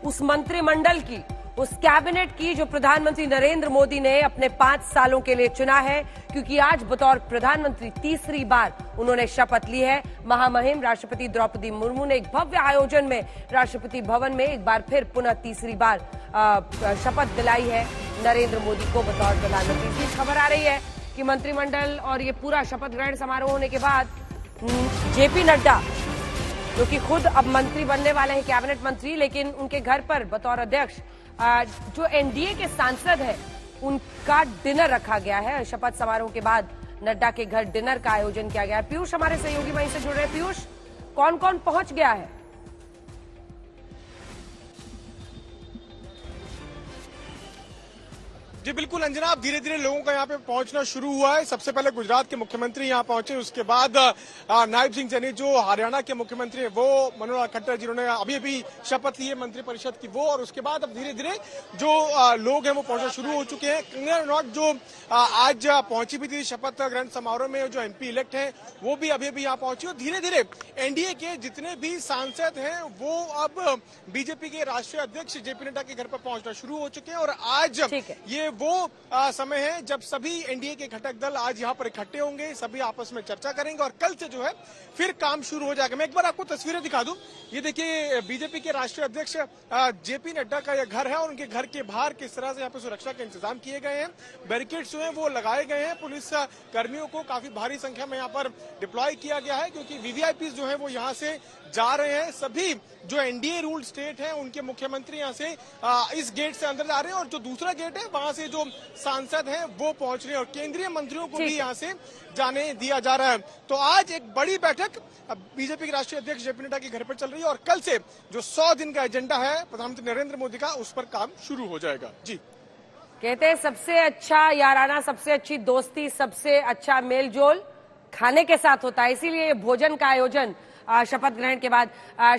उस मंत्रिमंडल की, उस कैबिनेट की जो प्रधानमंत्री नरेंद्र मोदी ने अपने 5 सालों के लिए चुना है, क्योंकि आज बतौर प्रधानमंत्री तीसरी बार उन्होंने शपथ ली है। महामहिम राष्ट्रपति द्रौपदी मुर्मू ने एक भव्य आयोजन में राष्ट्रपति भवन में एक बार फिर पुनः तीसरी बार शपथ दिलाई है नरेंद्र मोदी को बतौर प्रधानमंत्री। इसी खबर आ रही है कि मंत्रिमंडल और ये पूरा शपथ ग्रहण समारोह होने के बाद जेपी नड्डा, जो कि खुद अब मंत्री बनने वाले हैं, कैबिनेट मंत्री, लेकिन उनके घर पर बतौर अध्यक्ष जो एनडीए के सांसद हैं उनका डिनर रखा गया है। शपथ समारोह के बाद नड्डा के घर डिनर का आयोजन किया गया है। पीयूष हमारे सहयोगी वहीं से जुड़ रहे हैं। पीयूष, कौन कौन पहुंच गया है? जी बिल्कुल अंजना, अब धीरे धीरे लोगों का यहाँ पे पहुंचना शुरू हुआ है। सबसे पहले गुजरात के मुख्यमंत्री यहाँ पहुंचे, उसके बाद नायब सिंह सैनी जो हरियाणा के मुख्यमंत्री हैं वो मनोहर खट्टर जिन्होंने अभी अभी शपथ ली है मंत्रिपरिषद की, वो, और उसके बाद अब धीरे धीरे जो लोग हैं वो पहुंचना शुरू हो चुके हैं। कंगना रनौत जो आज पहुंची भी थी शपथ ग्रहण समारोह में, जो एमपी इलेक्ट है वो भी अभी अभी यहाँ पहुंची। और धीरे धीरे एनडीए के जितने भी सांसद हैं वो अब बीजेपी के राष्ट्रीय अध्यक्ष जेपी नड्डा के घर पर पहुंचना शुरू हो चुके हैं। और आज ये वो समय है जब सभी एनडीए के घटक दल आज यहाँ पर इकट्ठे होंगे, सभी आपस में चर्चा करेंगे और कल से जो है फिर काम शुरू हो जाएगा। मैं एक बार आपको तस्वीरें दिखा दूं। ये देखिए बीजेपी के राष्ट्रीय अध्यक्ष जेपी नड्डा का यह घर है और उनके घर के बाहर किस तरह से यहाँ पे सुरक्षा के इंतजाम किए गए हैं। बैरिकेड्स जो है वो लगाए गए हैं। पुलिस कर्मियों को काफी भारी संख्या में यहाँ पर डिप्लॉय किया गया है, क्योंकि वीवीआईपी जो है वो यहाँ से जा रहे हैं। सभी जो एनडीए रूल स्टेट है उनके मुख्यमंत्री यहाँ से इस गेट से अंदर जा रहे हैं और जो दूसरा गेट है वहां से जो सांसद हैं वो पहुंच रहे हैं और केंद्रीय मंत्रियों को भी यहाँ से जाने दिया जा रहा है। तो आज एक बड़ी बैठक बीजेपी के राष्ट्रीय अध्यक्ष जेपी नड्डा के घर पर चल रही है और कल से जो 100 दिन का एजेंडा है प्रधानमंत्री नरेंद्र मोदी का, उस पर काम शुरू हो जाएगा। जी, कहते हैं सबसे अच्छा याराना, सबसे अच्छी दोस्ती, सबसे अच्छा मेलजोल खाने के साथ होता है। इसीलिए भोजन का आयोजन शपथ ग्रहण के बाद।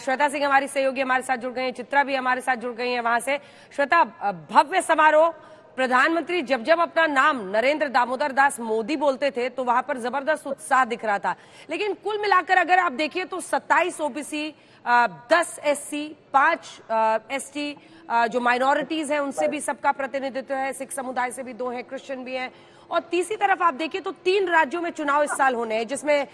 श्वेता सिंह हमारी सहयोगी हमारे साथ जुड़ गई हैं, चित्रा भी हमारे साथ जुड़ गई हैं वहां से। श्वेता, भव्य समारोह, प्रधानमंत्री जब जब अपना नाम नरेंद्र दामोदर दास मोदी बोलते थे तो वहां पर जबरदस्त उत्साह दिख रहा था, लेकिन कुल मिलाकर अगर आप देखिए तो 27 ओबीसी, 10 एससी, 5 एसटी, जो माइनॉरिटीज हैं उनसे भी सबका प्रतिनिधित्व है, सिख समुदाय से भी 2 हैं, क्रिश्चियन भी हैं। और तीसरी तरफ आप देखिए तो 3 राज्यों में चुनाव इस साल होने हैं, जिसमें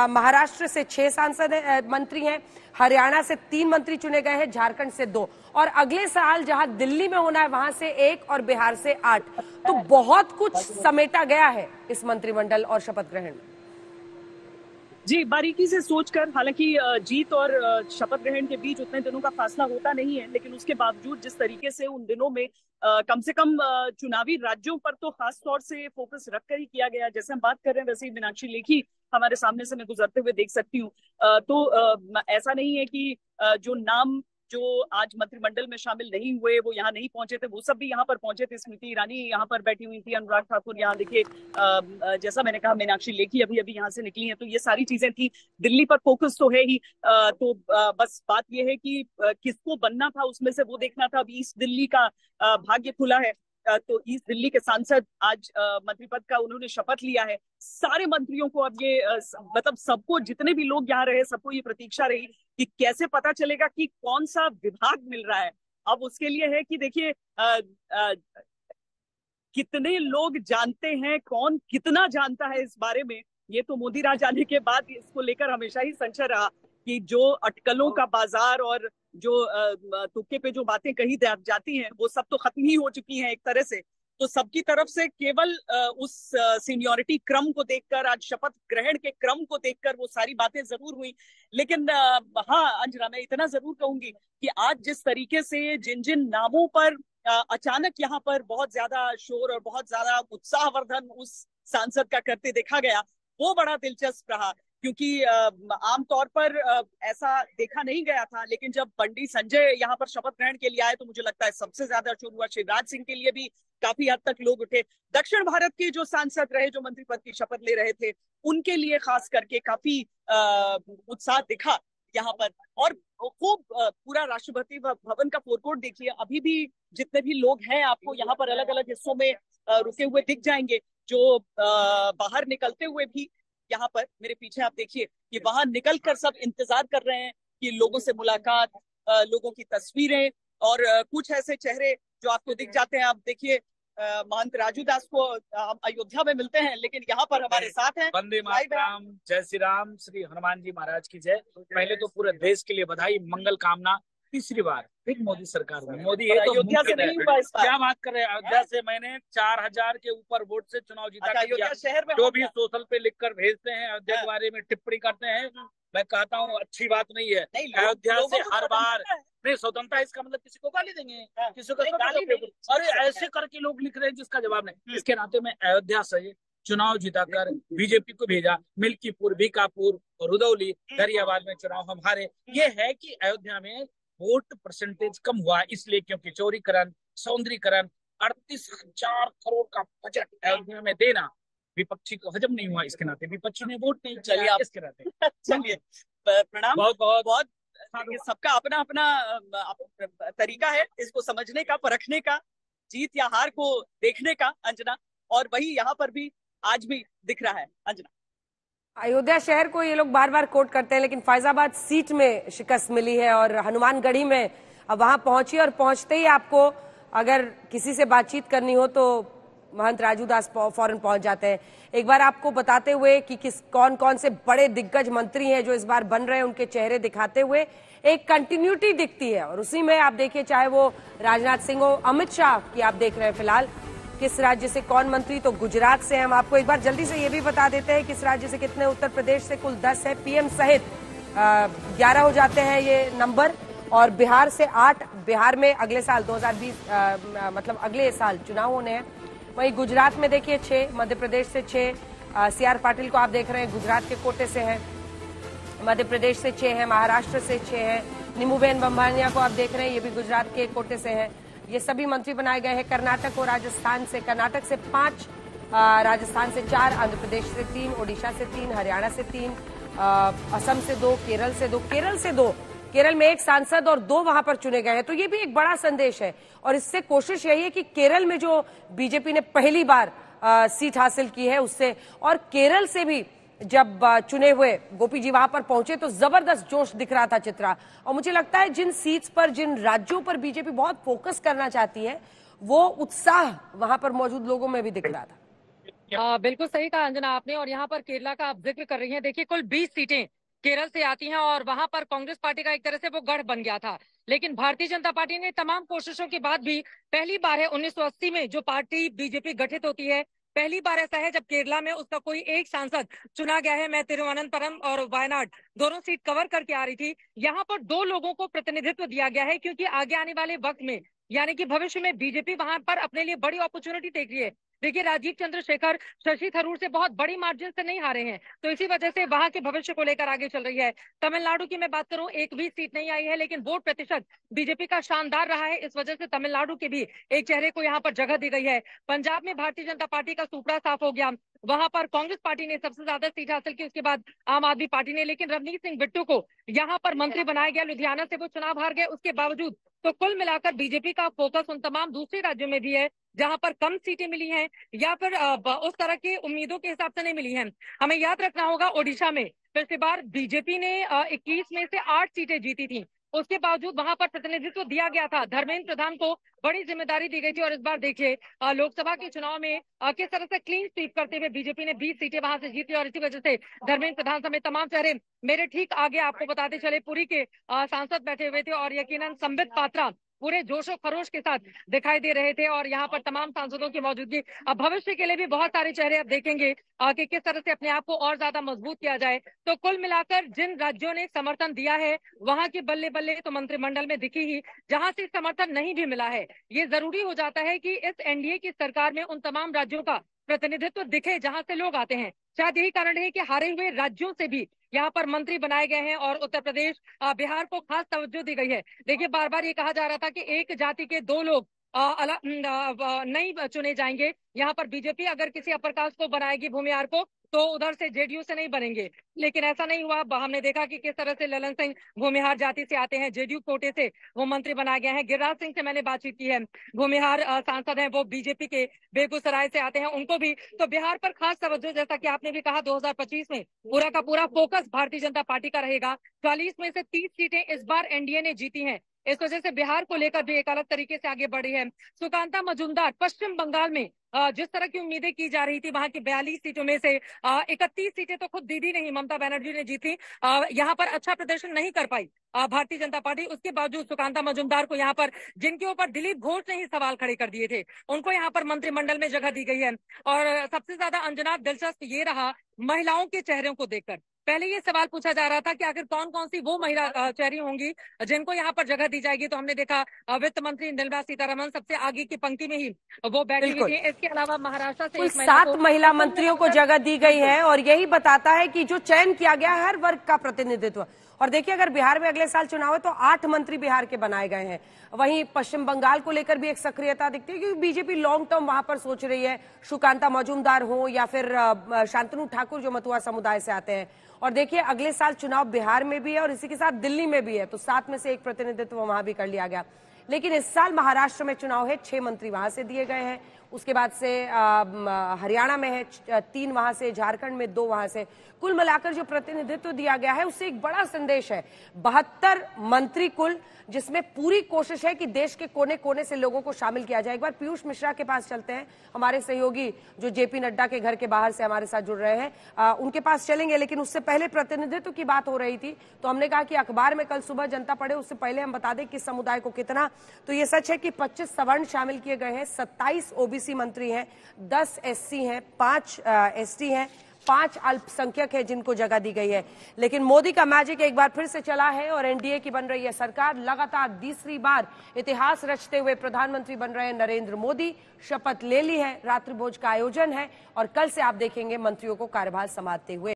महाराष्ट्र से 6 सांसद मंत्री हैं, हरियाणा से 3 मंत्री चुने गए हैं, झारखंड से 2, और अगले साल जहां दिल्ली में होना है वहां से 1 और बिहार से 8। तो बहुत कुछ समेटा गया है इस मंत्रिमंडल और शपथ ग्रहण में। जी, बारीकी से सोचकर, हालांकि जीत और शपथ ग्रहण के बीच उतने दिनों का फासला होता नहीं है, लेकिन उसके बावजूद जिस तरीके से उन दिनों में कम से कम चुनावी राज्यों पर तो खास तौर से फोकस रखकर ही किया गया। जैसे हम बात कर रहे हैं वैसे ही मीनाक्षी लेखी हमारे सामने से मैं गुजरते हुए देख सकती हूँ। तो ऐसा नहीं है कि जो नाम जो आज मंत्रिमंडल में शामिल नहीं हुए वो यहाँ नहीं पहुंचे थे, वो सब भी यहाँ पर पहुंचे थे। स्मृति ईरानी यहाँ पर बैठी हुई थी, अनुराग ठाकुर यहाँ देखिए, जैसा मैंने कहा मीनाक्षी लेखी अभी अभी यहाँ से निकली हैं। तो ये सारी चीजें थी। दिल्ली पर फोकस तो है ही, बस बात ये है कि किसको बनना था उसमें से वो देखना था। अब ईस्ट दिल्ली का भाग्य खुला है। तो ईस्ट दिल्ली के सांसद आज मंत्री पद का उन्होंने शपथ लिया है। सारे मंत्रियों को अब ये मतलब सबको, जितने भी लोग यहाँ रहे, सबको ये प्रतीक्षा रही कि कैसे पता चलेगा कि कौन सा विभाग मिल रहा है। अब उसके लिए है कि देखिए कितने लोग जानते हैं, कौन कितना जानता है इस बारे में। ये तो मोदी राज आने के बाद इसको लेकर हमेशा ही संशय रहा कि जो अटकलों का बाजार और जो तुक्के पे जो बातें कही जाती हैं वो सब तो खत्म ही हो चुकी हैं एक तरह से। तो सबकी तरफ से केवल उस सीनियरिटी क्रम को देखकर, आज शपथ ग्रहण के क्रम को देखकर वो सारी बातें जरूर हुई। लेकिन हाँ अंजना, मैं इतना जरूर कहूंगी कि आज जिस तरीके से जिन जिन नामों पर अचानक यहाँ पर बहुत ज्यादा शोर और बहुत ज्यादा उत्साहवर्धन उस सांसद का करते देखा गया, वो बड़ा दिलचस्प रहा। क्योंकि आमतौर पर ऐसा देखा नहीं गया था, लेकिन जब बंडी संजय यहाँ पर शपथ ग्रहण के लिए आए तो मुझे लगता है सबसे ज्यादा शोर हुआ। शिवराज सिंह के लिए भी काफी हद तक लोग उठे। दक्षिण भारत के जो सांसद रहे, जो मंत्री पद की शपथ ले रहे थे, उनके लिए खास करके काफी उत्साह दिखा यहाँ पर। और खूब पूरा राष्ट्रपति भवन का फोरकोर्ट देखिए, अभी भी जितने भी लोग हैं आपको यहाँ पर अलग अलग हिस्सों में रुके हुए दिख जाएंगे, जो बाहर निकलते हुए भी यहाँ पर मेरे पीछे आप देखिए कि वहां निकल कर सब इंतजार कर रहे हैं कि लोगों से मुलाकात, लोगों की तस्वीरें और कुछ ऐसे चेहरे जो आपको दिख जाते हैं। आप देखिए महंत राजू दास को हम अयोध्या में मिलते हैं, लेकिन यहाँ पर हमारे साथ हैं। वंदे मातरम, जय श्री राम, श्री हनुमान जी महाराज की जय। पहले तो पूरे देश के लिए बधाई, मंगल कामना। तीसरी बार फिर मोदी सरकार में, मोदी है तो अयोध्या से नहीं हुआ इस बार। क्या बात कर रहे हैं? अयोध्या से मैंने 4000 के ऊपर वोट से चुनाव जीता। अयोध्या शहर में जो भी सोशल पे लिखकर भेजते हैं अयोध्या के बारे में टिप्पणी करते हैं, मैं कहता हूँ अच्छी बात नहीं है। अयोध्या से हर बार नहीं स्वतंत्रता, इसका मतलब किसी को गाली देंगे, किसी को गाली देंगे। अरे ऐसे करके लोग लिख रहे हैं जिसका जवाब नहीं। इसके नाते में अयोध्या से चुनाव जीताकर बीजेपी को भेजा। मिल्कीपुर, बीकापुर, रुदौली, गरियाबाद में चुनाव हम हारे। ये है कि अयोध्या में वोट परसेंटेज कम हुआ, इसलिए क्योंकि चौड़ीकरण, सौंदर्यीकरण, 38,000 करोड़ का बजट अयोध्या में देना विपक्षी को हजम नहीं हुआ। इसके नाते विपक्षी ने वोट नहीं किया। इसके नाते चलिए प्रणाम। बहुत बहुत बहुत सबका अपना अपना तरीका है इसको समझने का, परखने का, जीत या हार को देखने का, अंजना। और वही यहाँ पर भी आज भी दिख रहा है। अंजना, अयोध्या शहर को ये लोग बार बार कोट करते हैं, लेकिन फैजाबाद सीट में शिकस्त मिली है और हनुमानगढ़ी में अब वहां पहुंची और पहुंचते ही आपको अगर किसी से बातचीत करनी हो तो महंत राजू दास फौरन पहुंच जाते हैं। एक बार आपको बताते हुए कि कौन कौन से बड़े दिग्गज मंत्री हैं जो इस बार बन रहे हैं, उनके चेहरे दिखाते हुए एक कंटिन्यूटी दिखती है। और उसी में आप देखिए, चाहे वो राजनाथ सिंह हो, अमित शाह की आप देख रहे हैं फिलहाल किस राज्य से कौन मंत्री, तो गुजरात से। हम आपको एक बार जल्दी से ये भी बता देते हैं किस राज्य से कितने। उत्तर प्रदेश से कुल 10 है, पीएम सहित 11 हो जाते हैं ये नंबर, और बिहार से 8। बिहार में अगले साल 2020 मतलब अगले साल चुनाव होने हैं। वहीं गुजरात में देखिए 6, मध्य प्रदेश से 6, सीआर पाटिल को आप देख रहे हैं गुजरात के कोटे से हैं, मध्य प्रदेश से 6 है, महाराष्ट्र से 6 है। नीमूबेन बंबानिया को आप देख रहे हैं, ये भी गुजरात के कोटे से हैं। ये सभी मंत्री बनाए गए हैं कर्नाटक और राजस्थान से। कर्नाटक से 5, राजस्थान से 4, आंध्र प्रदेश से 3, ओडिशा से 3, हरियाणा से 3, असम से 2, केरल से 2, केरल से 2, केरल में 1 सांसद और 2 वहां पर चुने गए हैं। तो ये भी एक बड़ा संदेश है और इससे कोशिश यही है कि केरल में जो बीजेपी ने पहली बार सीट हासिल की है उससे, और केरल से भी जब चुने हुए गोपी जी वहां पर पहुंचे तो जबरदस्त जोश दिख रहा था चित्रा। और मुझे लगता है जिन सीट्स पर, जिन राज्यों पर बीजेपी बहुत फोकस करना चाहती है, वो उत्साह वहां पर मौजूद लोगों में भी दिख रहा था। बिल्कुल सही कहा अंजना आपने। और यहाँ पर केरला का आप जिक्र कर रही हैं, देखिए कुल 20 सीटें केरल से आती हैं और वहां पर कांग्रेस पार्टी का एक तरह से वो गढ़ बन गया था। लेकिन भारतीय जनता पार्टी ने तमाम कोशिशों के बाद भी, पहली बार है 1980 में जो पार्टी बीजेपी गठित होती है, पहली बार ऐसा है जब केरला में उसका कोई एक सांसद चुना गया है। मैं तिरुवनंतपुरम और वायनाड दोनों सीट कवर करके आ रही थी। यहाँ पर 2 लोगों को प्रतिनिधित्व दिया गया है क्योंकि आगे आने वाले वक्त में, यानी कि भविष्य में, बीजेपी वहां पर अपने लिए बड़ी अपॉर्चुनिटी देख रही है। देखिए राजीव चंद्रशेखर शशि थरूर से बहुत बड़ी मार्जिन से नहीं हारे हैं, तो इसी वजह से वहां के भविष्य को लेकर आगे चल रही है। तमिलनाडु की मैं बात करूं, एक भी सीट नहीं आई है, लेकिन वोट प्रतिशत बीजेपी का शानदार रहा है। इस वजह से तमिलनाडु के भी एक चेहरे को यहाँ पर जगह दी गई है। पंजाब में भारतीय जनता पार्टी का सुपड़ा साफ हो गया, वहां पर कांग्रेस पार्टी ने सबसे ज्यादा सीट हासिल की, उसके बाद आम आदमी पार्टी ने। लेकिन रवनीत सिंह बिट्टू को यहाँ पर मंत्री बनाया गया, लुधियाना से वो चुनाव हार गए उसके बावजूद। तो कुल मिलाकर बीजेपी का फोकस उन तमाम दूसरे राज्यों में भी है जहां पर कम सीटें मिली हैं या फिर उस तरह की उम्मीदों के हिसाब से नहीं मिली हैं। हमें याद रखना होगा, ओडिशा में पिछली बार बीजेपी ने 21 में से 8 सीटें जीती थी, उसके बावजूद वहां पर प्रतिनिधित्व दिया गया था। धर्मेंद्र प्रधान को बड़ी जिम्मेदारी दी गई थी। और इस बार देखिए लोकसभा के चुनाव में किस तरह से क्लीन स्वीप करते हुए बीजेपी ने 20 सीटें वहां से जीती। और इसी वजह से धर्मेंद्र प्रधान समेत तमाम चेहरे मेरे ठीक आगे आपको बताते चले पुरी के सांसद बैठे हुए थे और यकीनन संबित पात्रा पूरे जोशो खरोश के साथ दिखाई दे रहे थे। और यहाँ पर तमाम सांसदों की मौजूदगी, अब भविष्य के लिए भी बहुत सारे चेहरे अब देखेंगे कि किस तरह से अपने आप को और ज्यादा मजबूत किया जाए। तो कुल मिलाकर जिन राज्यों ने समर्थन दिया है वहां की बल्ले बल्ले तो मंत्रिमंडल में दिखी ही, जहां से समर्थन नहीं भी मिला है, ये जरूरी हो जाता है कि इस एनडीए की सरकार में उन तमाम राज्यों का प्रतिनिधित्व दिखे जहां से लोग आते हैं। शायद यही कारण है कि हारे हुए राज्यों से भी यहाँ पर मंत्री बनाए गए हैं और उत्तर प्रदेश, बिहार को खास तवज्जो दी गई है। देखिए बार बार ये कहा जा रहा था कि एक जाति के 2 लोग नहीं चुने जाएंगे। यहाँ पर बीजेपी अगर किसी अपर कास्ट को बनाएगी, भूमिहार को, तो उधर से जेडीयू से नहीं बनेंगे, लेकिन ऐसा नहीं हुआ। हमने देखा कि किस तरह से ललन सिंह भूमिहार जाति से आते हैं, जेडीयू कोटे से वो मंत्री बनाए गए हैं। गिरिराज सिंह से मैंने बातचीत की है, भूमिहार सांसद हैं, वो बीजेपी के बेगूसराय से आते हैं, उनको भी। तो बिहार पर खास तवज्जो, जैसा कि आपने भी कहा, 2025 में पूरा का पूरा फोकस भारतीय जनता पार्टी का रहेगा। 40 में से 30 सीटें इस बार एनडीए ने जीती हैं। इस वजह से बिहार को लेकर भी एक अलग तरीके से आगे बढ़ी है। सुकांता मजूमदार पश्चिम बंगाल में जिस तरह की उम्मीदें की जा रही थी, वहां की 42 सीटों में से 31 सीटें तो खुद दीदी नहीं ममता बनर्जी ने जीती। यहाँ पर अच्छा प्रदर्शन नहीं कर पाई भारतीय जनता पार्टी। उसके बावजूद सुकांता मजूमदार को यहाँ पर, जिनके ऊपर दिलीप घोष ने ही सवाल खड़े कर दिए थे, उनको यहाँ पर मंत्रिमंडल में जगह दी गई है। और सबसे ज्यादा अंजना दिलचस्प ये रहा महिलाओं के चेहरों को देखकर। पहले ये सवाल पूछा जा रहा था कि आखिर कौन कौन सी वो महिला चेहरे होंगी जिनको यहाँ पर जगह दी जाएगी, तो हमने देखा वित्त मंत्री निर्मला सीतारमण सबसे आगे की पंक्ति में ही वो बैठी हुई थी। इसके अलावा महाराष्ट्र से कुल 7 महिला मंत्रियों को जगह दी गई है और यही बताता है कि जो चयन किया गया है हर वर्ग का प्रतिनिधित्व। और देखिए, अगर बिहार में अगले साल चुनाव है तो 8 मंत्री बिहार के बनाए गए हैं। वहीं पश्चिम बंगाल को लेकर भी एक सक्रियता दिखती है, क्योंकि बीजेपी लॉन्ग टर्म वहां पर सोच रही है, सुकांता मजूमदार हो या फिर शांतनु ठाकुर जो मथुरा समुदाय से आते हैं। और देखिए, अगले साल चुनाव बिहार में भी है और इसी के साथ दिल्ली में भी है, तो 7 में से एक प्रतिनिधित्व वहां भी कर लिया गया। लेकिन इस साल महाराष्ट्र में चुनाव है, 6 मंत्री वहां से दिए गए हैं। उसके बाद से हरियाणा में है 3 वहां से, झारखंड में 2 वहां से। कुल मिलाकर जो प्रतिनिधित्व दिया गया है उससे एक बड़ा संदेश है। 72 मंत्री कुल, जिसमें पूरी कोशिश है कि देश के कोने कोने से लोगों को शामिल किया जाए। एक बार पीयूष मिश्रा के पास चलते हैं, हमारे सहयोगी जो जेपी नड्डा के घर के बाहर से हमारे साथ जुड़ रहे हैं, उनके पास चलेंगे। लेकिन उससे पहले प्रतिनिधित्व की बात हो रही थी, तो हमने कहा कि अखबार में कल सुबह जनता पढ़े, उससे पहले हम बता दें किस समुदाय को कितना। तो ये सच है कि 25 सवर्ण शामिल किए गए हैं, 27 ओबीसी मंत्री हैं, 10 एससी हैं, 5 एसटी हैं, 5 अल्पसंख्यक है जिनको जगह दी गई है। लेकिन मोदी का मैजिक एक बार फिर से चला है और एनडीए की बन रही है सरकार। लगातार तीसरी बार इतिहास रचते हुए प्रधानमंत्री बन रहे हैं नरेंद्र मोदी। शपथ ले ली है, रात्रि भोज का आयोजन है और कल से आप देखेंगे मंत्रियों को कार्यभार संभालते हुए।